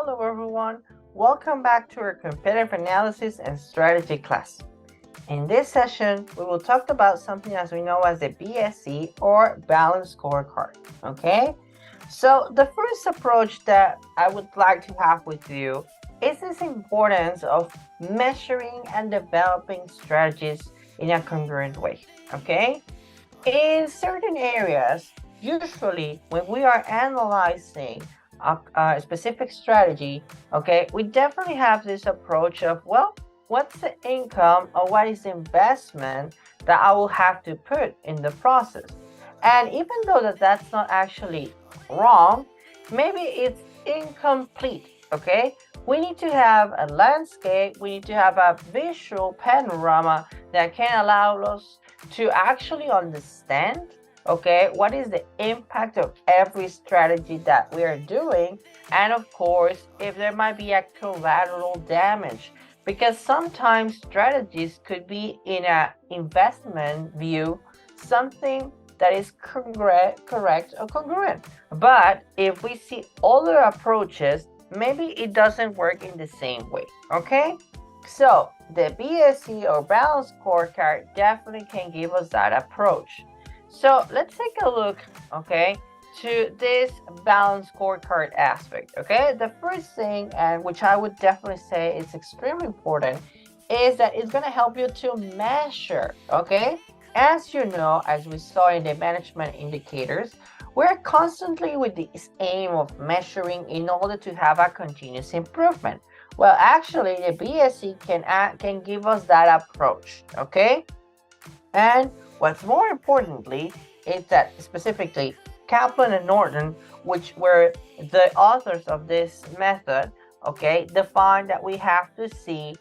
Hello everyone, welcome back to our competitive analysis and strategy class. In this session, we will talk about something as we know as the BSC or Balanced Scorecard, okay? So the first approach that I would like to have with you is this importance of measuring and developing strategies in a congruent way, okay? In certain areas, usually when we are analyzing a specific strategy, okay, we definitely have this approach of, well, what's the income or what is the investment that I will have to put in the process? And even though that's not actually wrong, maybe it's incomplete, okay? We need to have a landscape, we need to have a visual panorama that can allow us to actually understand, okay, what is the impact of every strategy that we are doing, and of course if there might be a collateral damage, because sometimes strategies could be in a investment view something that is correct or congruent, but if we see other approaches, maybe it doesn't work in the same way, okay? So the BSC or Balanced Scorecard definitely can give us that approach. So let's take a look, okay, to this Balanced Scorecard aspect, okay? The first thing, and which I would definitely say is extremely important, is that it's going to help you to measure, okay? As you know, as we saw in the management indicators, we're constantly with this aim of measuring in order to have a continuous improvement. Well, actually, the BSC can give us that approach, okay? And what's more importantly is that specifically Kaplan and Norton, which were the authors of this method, okay, defined that we have to see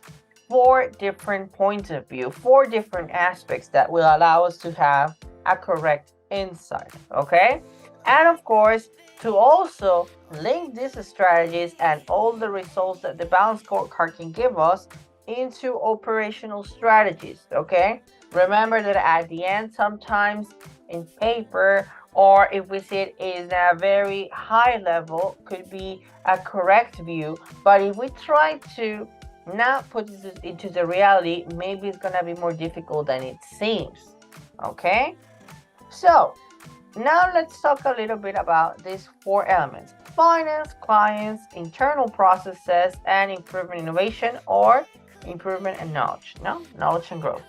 4 different points of view, 4 different aspects that will allow us to have a correct insight, okay? And of course, to also link these strategies and all the results that the Balanced Scorecard can give us into operational strategies, okay? Remember that at the end, sometimes in paper, or if we see it in a very high level, could be a correct view. But if we try to not put this into the reality, maybe it's gonna be more difficult than it seems, okay? So now let's talk a little bit about these 4 elements: finance, clients, internal processes, and improvement innovation, or improvement and knowledge, no? Knowledge and growth.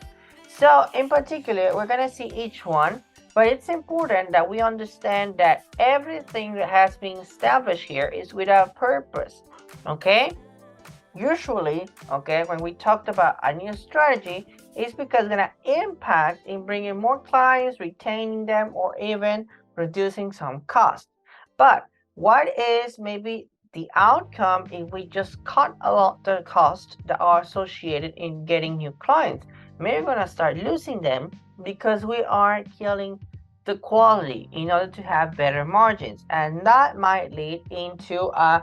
So in particular, we're gonna see each one, but it's important that we understand that everything that has been established here is with a purpose, okay? Usually, okay, when we talked about a new strategy, it's because it's going to impact in bringing more clients, retaining them, or even reducing some cost. But what is maybe the outcome if we just cut a lot the costs that are associated in getting new clients? Maybe we're going to start losing them because we are killing the quality in order to have better margins, and that might lead into a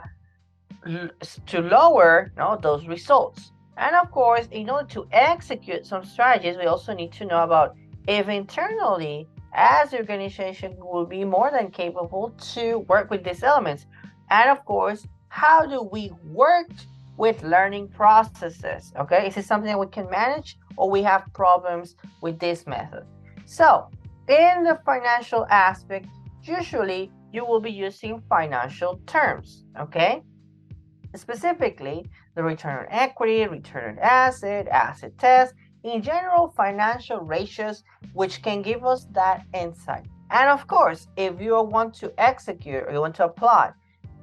to lower those results. And of course, in order to execute some strategies, we also need to know about if internally as the organization will be more than capable to work with these elements. And of course, how do we work with learning processes? Okay, is it something that we can manage, or we have problems with this method? So in the financial aspect, usually you will be using financial terms, okay? Specifically, the return on equity, return on asset test, in general, financial ratios, which can give us that insight. And of course, if you want to execute or you want to apply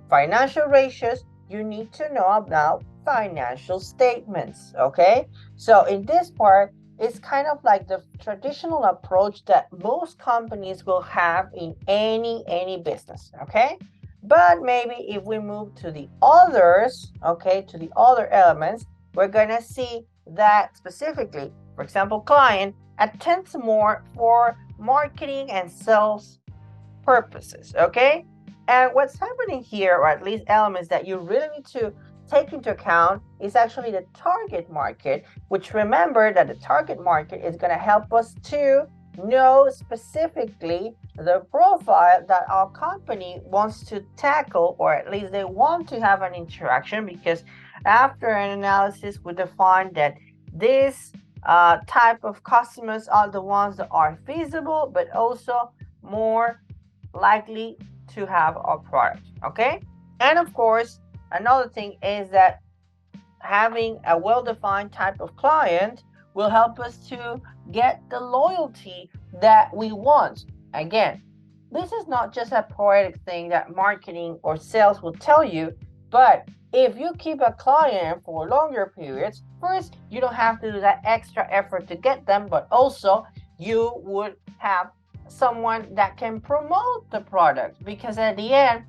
financial ratios, you need to know about financial statements, okay? So in this part, it's kind of like the traditional approach that most companies will have in any business, okay? But maybe if we move to the others, okay, to the other elements, we're gonna see that specifically, for example, client attends more for marketing and sales purposes, okay? And what's happening here, or at least elements that you really need to take into account, is actually the target market, which remember that the target market is gonna help us to know specifically the profile that our company wants to tackle, or at least they want to have an interaction, because after an analysis, we define that this type of customers are the ones that are feasible, but also more likely to have our product. Okay. And of course, another thing is that having a well-defined type of client will help us to get the loyalty that we want. Again, this is not just a poetic thing that marketing or sales will tell you, but if you keep a client for longer periods, first, you don't have to do that extra effort to get them, but also you would have someone that can promote the product, because at the end,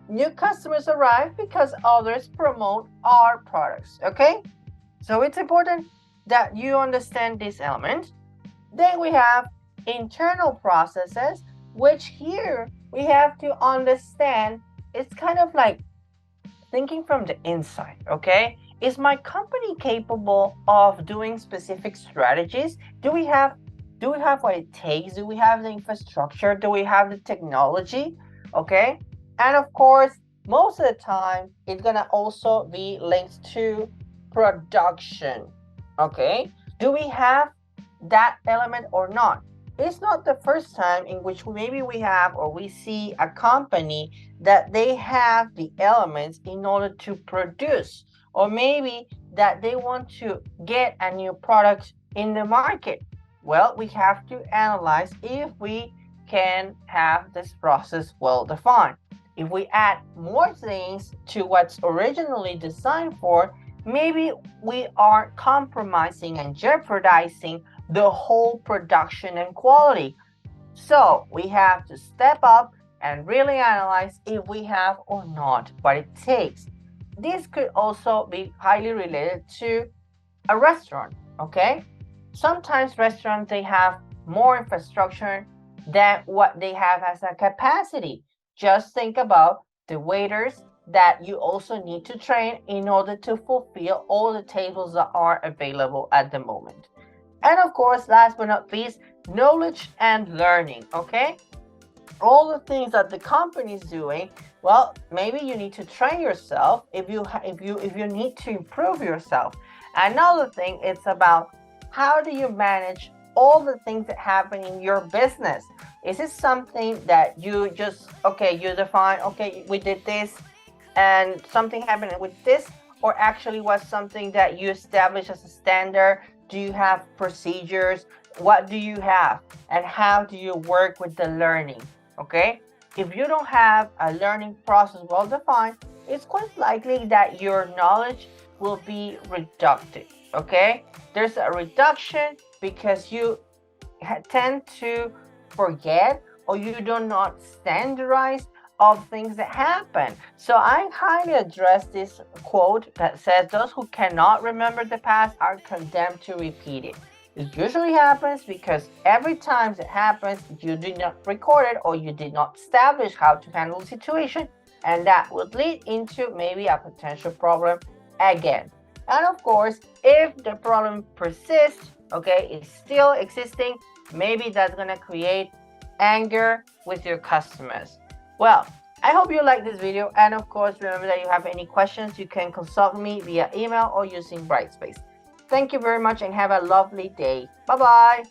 new customers arrive because others promote our products. Okay, so it's important that you understand this element. Then we have internal processes, which here we have to understand. It's kind of like thinking from the inside. Okay, is my company capable of doing specific strategies? Do we have what it takes? Do we have the infrastructure? Do we have the technology? Okay, and of course, most of the time, it's gonna also be linked to production. Okay, do we have that element or not? It's not the first time in which maybe we have or we see a company that they have the elements in order to produce, or maybe that they want to get a new product in the market. Well, we have to analyze if we can have this process well defined. If we add more things to what's originally designed for, maybe we are compromising and jeopardizing the whole production and quality. So we have to step up and really analyze if we have or not what it takes. This could also be highly related to a restaurant. Okay, sometimes restaurants, they have more infrastructure than what they have as a capacity. Just think about the waiters that you also need to train in order to fulfill all the tables that are available at the moment. And of course, last but not least, knowledge and learning. Okay, all the things that the company is doing, well, maybe you need to train yourself if you need to improve yourself. Another thing, it's about how do you manage all the things that happen in your business. Is it something that you just, okay, you define, okay, we did this and something happened with this, or actually was something that you established as a standard? Do you have procedures? What do you have? And how do you work with the learning? Okay, if you don't have a learning process well defined, it's quite likely that your knowledge will be reductive. Okay, there's a reduction because you tend to forget, or you do not standardize of things that happen. So I highly address this quote that says, those who cannot remember the past are condemned to repeat it. It usually happens because every time it happens, you did not record it, or you did not establish how to handle the situation, and that would lead into maybe a potential problem again. And of course, if the problem persists, okay, it's still existing, maybe that's gonna create anger with your customers. Well, I hope you like this video, and of course, remember that if you have any questions, you can consult me via email or using Brightspace. Thank you very much and have a lovely day. Bye-bye.